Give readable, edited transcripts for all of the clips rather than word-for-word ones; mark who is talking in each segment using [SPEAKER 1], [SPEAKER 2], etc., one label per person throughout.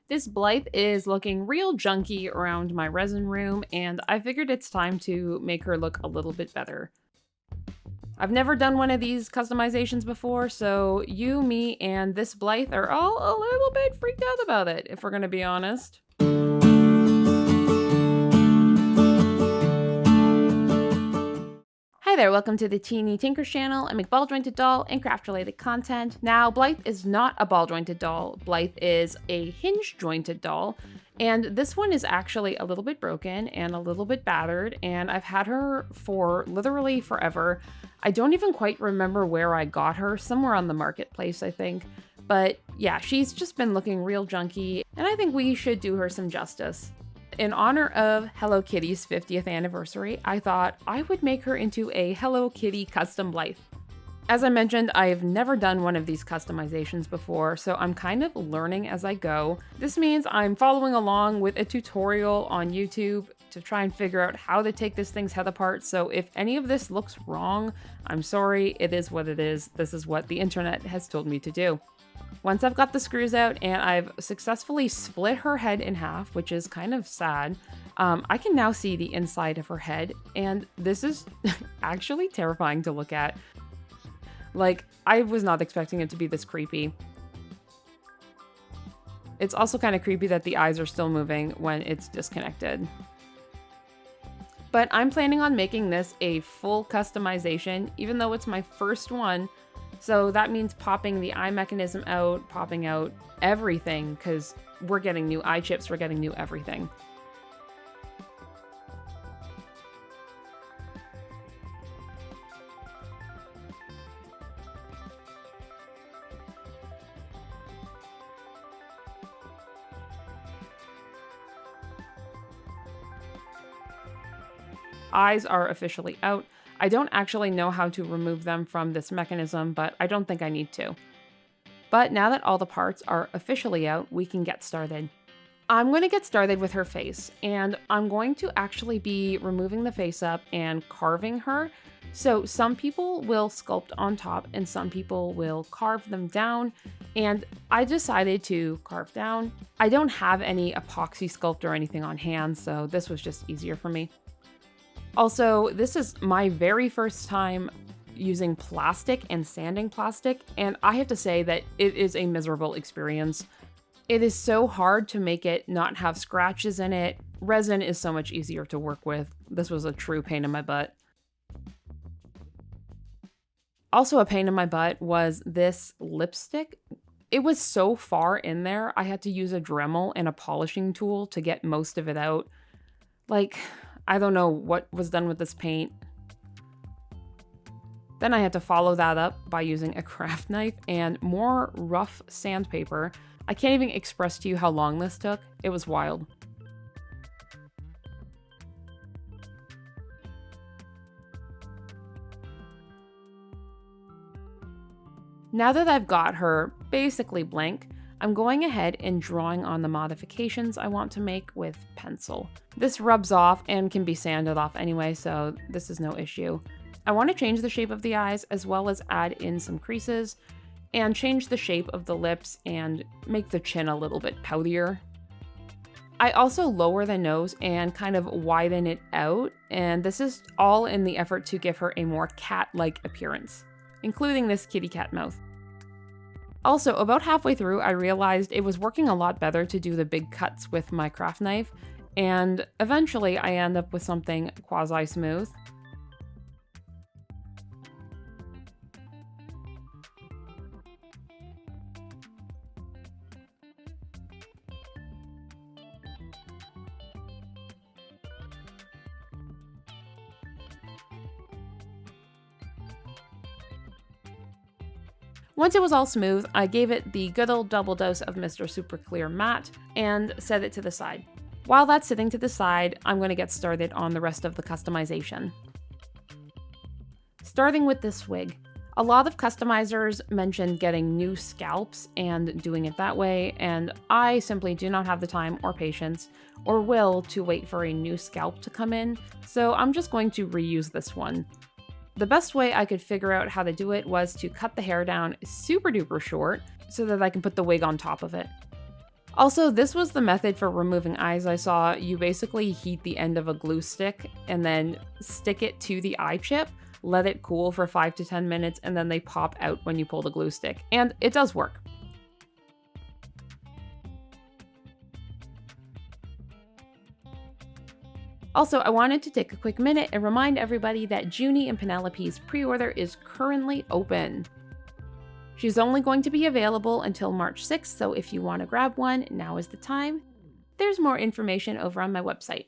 [SPEAKER 1] This Blythe is looking real junky around my resin room, and I figured it's time to make her look a little bit better. I've never done one of these customizations before, so you, me, and this Blythe are all a little bit freaked out about it, if we're gonna be honest. Hi there, welcome to the Teeny Tinkers channel. I make ball jointed doll and craft related content. Now, Blythe is not a ball jointed doll. Blythe is a hinge jointed doll. And this one is actually a little bit broken and a little bit battered, and I've had her for literally forever. I don't even quite remember where I got her, somewhere on the marketplace, I think. But yeah, she's just been looking real junky, and I think we should do her some justice. In honor of Hello Kitty's 50th anniversary, I thought I would make her into a Hello Kitty custom Blythe. As I mentioned, I've never done one of these customizations before, so I'm kind of learning as I go. This means I'm following along with a tutorial on YouTube to try and figure out how to take this thing's head apart, so if any of this looks wrong, I'm sorry, it is what it is. This is what the internet has told me to do. Once I've got the screws out and I've successfully split her head in half, which is kind of sad, I can now see the inside of her head, and this is actually terrifying to look at. Like, I was not expecting it to be this creepy. It's also kind of creepy that the eyes are still moving when it's disconnected. But I'm planning on making this a full customization, even though it's my first one. So that means popping the eye mechanism out, popping out everything, because we're getting new eye chips, we're getting new everything. Eyes are officially out. I don't actually know how to remove them from this mechanism, but I don't think I need to. But now that all the parts are officially out, we can get started. I'm going to get started with her face, and I'm going to actually be removing the face up and carving her. So some people will sculpt on top and some people will carve them down, and I decided to carve down. I don't have any epoxy sculpt or anything on hand, so this was just easier for me. Also, this is my very first time using plastic and sanding plastic, and I have to say that it is a miserable experience. It is so hard to make it not have scratches in it. Resin is so much easier to work with. This was a true pain in my butt. Also a pain in my butt was this lipstick. It was so far in there, I had to use a Dremel and a polishing tool to get most of it out. Like, I don't know what was done with this paint. Then I had to follow that up by using a craft knife and more rough sandpaper. I can't even express to you how long this took. It was wild. Now that I've got her basically blank, I'm going ahead and drawing on the modifications I want to make with pencil. This rubs off and can be sanded off anyway, so this is no issue. I want to change the shape of the eyes as well as add in some creases and change the shape of the lips and make the chin a little bit poutier. I also lower the nose and kind of widen it out, and this is all in the effort to give her a more cat-like appearance, including this kitty cat mouth. Also, about halfway through, I realized it was working a lot better to do the big cuts with my craft knife, and eventually I end up with something quasi-smooth. Once it was all smooth, I gave it the good old double dose of Mr. Super Clear Matte and set it to the side. While that's sitting to the side, I'm going to get started on the rest of the customization. Starting with this wig. A lot of customizers mentioned getting new scalps and doing it that way, and I simply do not have the time or patience or will to wait for a new scalp to come in, so I'm just going to reuse this one. The best way I could figure out how to do it was to cut the hair down super duper short so that I can put the wig on top of it. Also, this was the method for removing eyes I saw. You basically heat the end of a glue stick and then stick it to the eye chip, let it cool for 5 to 10 minutes, and then they pop out when you pull the glue stick. And it does work. Also, I wanted to take a quick minute and remind everybody that Junie and Penelope's pre-order is currently open. She's only going to be available until March 6th, so if you want to grab one, now is the time. There's more information over on my website.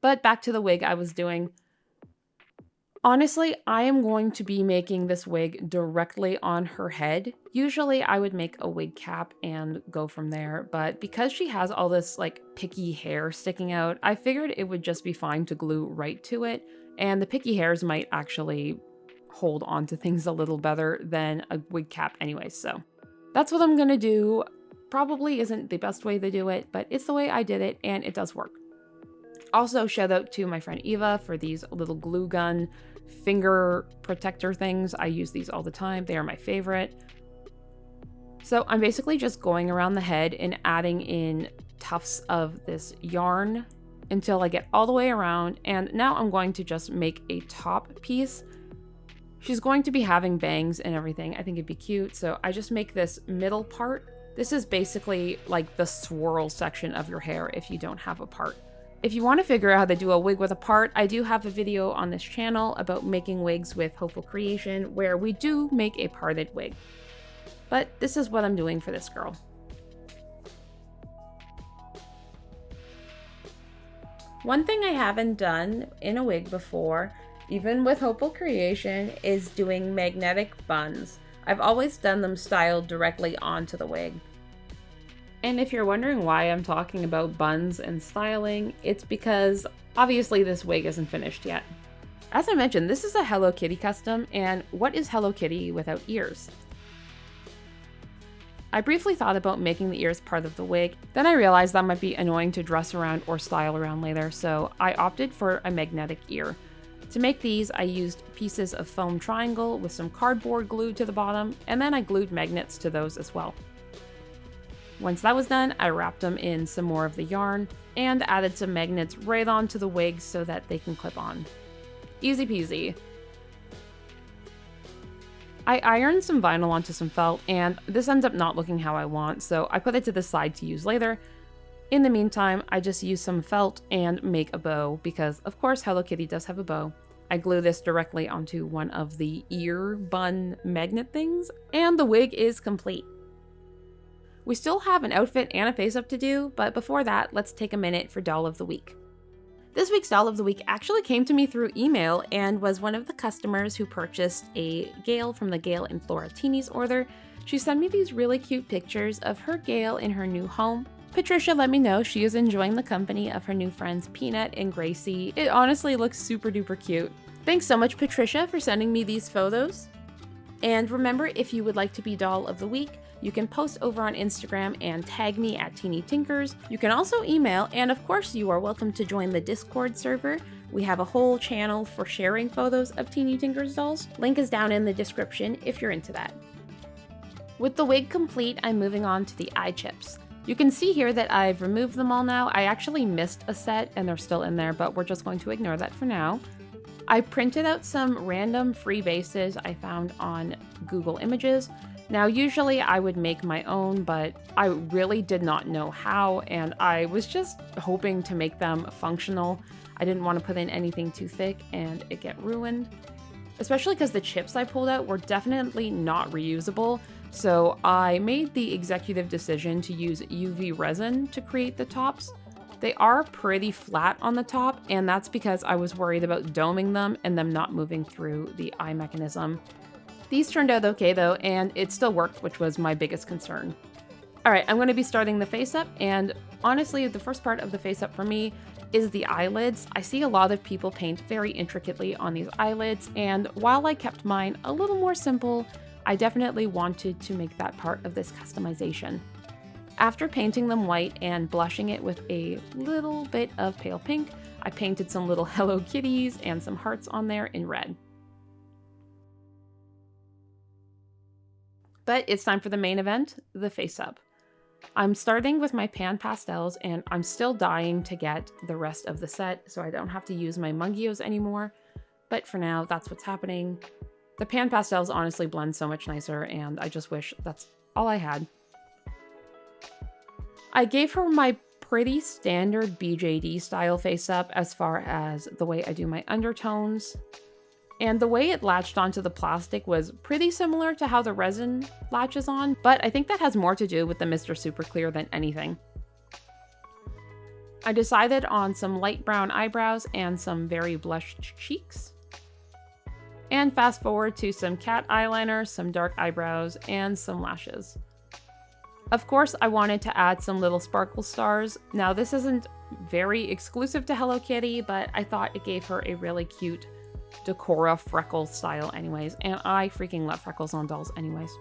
[SPEAKER 1] But back to the wig I was doing. Honestly, I am going to be making this wig directly on her head. Usually I would make a wig cap and go from there, but because she has all this like picky hair sticking out, I figured it would just be fine to glue right to it, and the picky hairs might actually hold on to things a little better than a wig cap anyway, so that's what I'm gonna do. Probably isn't the best way to do it, but it's the way I did it and it does work. Also, shout out to my friend Eva for these little glue gun finger protector things. I use these all the time. They are my favorite. So I'm basically just going around the head and adding in tufts of this yarn until I get all the way around, and now I'm going to just make a top piece. She's going to be having bangs and everything. I think it'd be cute. So I just make this middle part. This is basically like the swirl section of your hair if you don't have a part. If you want to figure out how to do a wig with a part, I do have a video on this channel about making wigs with Hopeful Creation where we do make a parted wig. But this is what I'm doing for this girl. One thing I haven't done in a wig before, even with Hopeful Creation, is doing magnetic buns. I've always done them styled directly onto the wig. And if you're wondering why I'm talking about buns and styling, it's because obviously this wig isn't finished yet. As I mentioned, this is a Hello Kitty custom, and what is Hello Kitty without ears? I briefly thought about making the ears part of the wig, then I realized that might be annoying to dress around or style around later, so I opted for a magnetic ear. To make these, I used pieces of foam triangle with some cardboard glued to the bottom, and then I glued magnets to those as well. Once that was done, I wrapped them in some more of the yarn and added some magnets right onto the wig so that they can clip on. Easy peasy. I ironed some vinyl onto some felt, and this ends up not looking how I want, so I put it to the side to use later. In the meantime, I just use some felt and make a bow, because of course Hello Kitty does have a bow. I glue this directly onto one of the ear bun magnet things, and the wig is complete. We still have an outfit and a face up to do, but before that, let's take a minute for Doll of the Week. This week's Doll of the Week actually came to me through email and was one of the customers who purchased a Gale from the Gale and Flora Teenies order. She sent me these really cute pictures of her Gale in her new home. Patricia let me know she is enjoying the company of her new friends Peanut and Gracie. It honestly looks super duper cute. Thanks so much, Patricia, for sending me these photos. And remember, if you would like to be Doll of the Week, you can post over on Instagram and tag me at Teeny Tinkers. You can also email, and of course you are welcome to join the Discord server. We have a whole channel for sharing photos of Teeny Tinkers dolls. Link is down in the description if you're into that. With the wig complete, I'm moving on to the eye chips. You can see here that I've removed them all now. I actually missed a set and they're still in there, but we're just going to ignore that for now. I printed out some random free bases I found on Google Images. Now, usually I would make my own, but I really did not know how, and I was just hoping to make them functional. I didn't want to put in anything too thick and it get ruined, especially because the chips I pulled out were definitely not reusable. So I made the executive decision to use UV resin to create the tops. They are pretty flat on the top, and that's because I was worried about doming them and them not moving through the eye mechanism. These turned out okay though, and it still worked, which was my biggest concern. Alright, I'm going to be starting the face up, and honestly, the first part of the face up for me is the eyelids. I see a lot of people paint very intricately on these eyelids, and while I kept mine a little more simple, I definitely wanted to make that part of this customization. After painting them white and blushing it with a little bit of pale pink, I painted some little Hello Kitties and some hearts on there in red. But it's time for the main event, the face up. I'm starting with my pan pastels, and I'm still dying to get the rest of the set so I don't have to use my Mungios anymore. But for now, that's what's happening. The pan pastels honestly blend so much nicer, and I just wish that's all I had. I gave her my pretty standard BJD style face up as far as the way I do my undertones. And the way it latched onto the plastic was pretty similar to how the resin latches on, but I think that has more to do with the Mr. Super Clear than anything. I decided on some light brown eyebrows and some very blushed cheeks. And fast forward to some cat eyeliner, some dark eyebrows, and some lashes. Of course, I wanted to add some little sparkle stars. Now, this isn't very exclusive to Hello Kitty, but I thought it gave her a really cute Decora freckle style anyways, and I freaking love freckles on dolls anyways.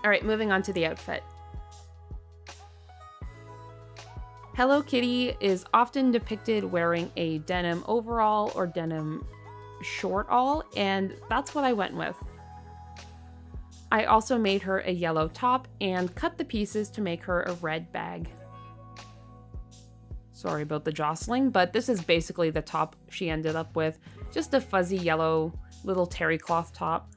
[SPEAKER 1] Alright, moving on to the outfit. Hello Kitty is often depicted wearing a denim overall or denim short-all, and that's what I went with. I also made her a yellow top and cut the pieces to make her a red bag. Sorry about the jostling, but this is basically the top she ended up with. Just a fuzzy yellow little terry cloth top.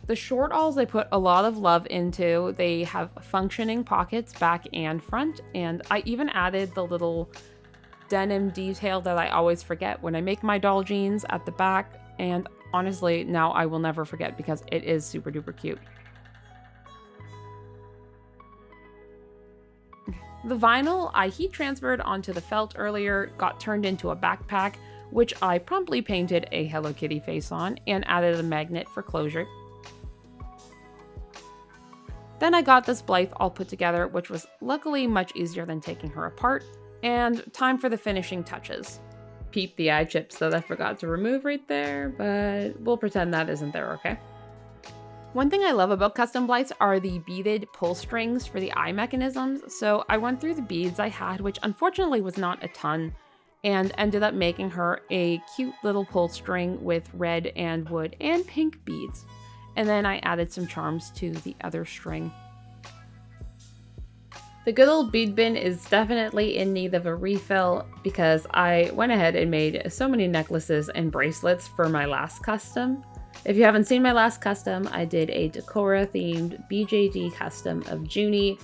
[SPEAKER 1] The short alls I put a lot of love into. They have functioning pockets back and front, and I even added the little denim detail that I always forget when I make my doll jeans at the back, and honestly, now I will never forget because it is super duper cute. The vinyl I heat transferred onto the felt earlier, got turned into a backpack, which I promptly painted a Hello Kitty face on and added a magnet for closure. Then I got this Blythe all put together, which was luckily much easier than taking her apart, and time for the finishing touches. Peep the eye chips that I forgot to remove right there, but we'll pretend that isn't there, okay? One thing I love about custom Blythes are the beaded pull strings for the eye mechanisms, so I went through the beads I had, which unfortunately was not a ton, and ended up making her a cute little pull string with red and wood and pink beads. And then I added some charms to the other string. The good old bead bin is definitely in need of a refill because I went ahead and made so many necklaces and bracelets for my last custom. If you haven't seen my last custom, I did a Decora themed BJD custom of Junie.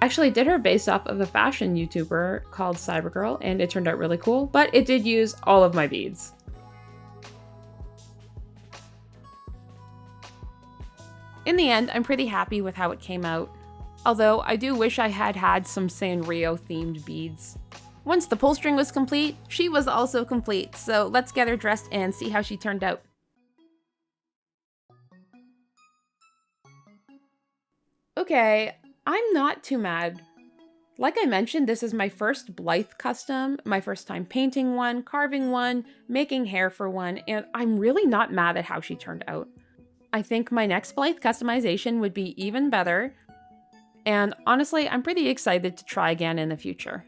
[SPEAKER 1] Actually did her based off of a fashion YouTuber called Cybergirl, and it turned out really cool, but it did use all of my beads. In the end, I'm pretty happy with how it came out, although I do wish I had had some Sanrio themed beads. Once the pull string was complete, she was also complete, so let's get her dressed and see how she turned out. Okay, I'm not too mad. Like I mentioned, this is my first Blythe custom, my first time painting one, carving one, making hair for one, and I'm really not mad at how she turned out. I think my next Blythe customization would be even better, and honestly, I'm pretty excited to try again in the future.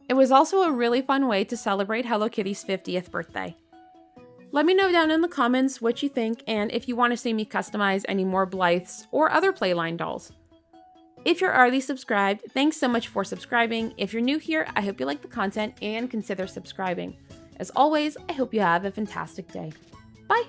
[SPEAKER 1] It was also a really fun way to celebrate Hello Kitty's 50th birthday. Let me know down in the comments what you think and if you want to see me customize any more Blythes or other Playline dolls. If you're already subscribed, thanks so much for subscribing. If you're new here, I hope you like the content and consider subscribing. As always, I hope you have a fantastic day. Bye!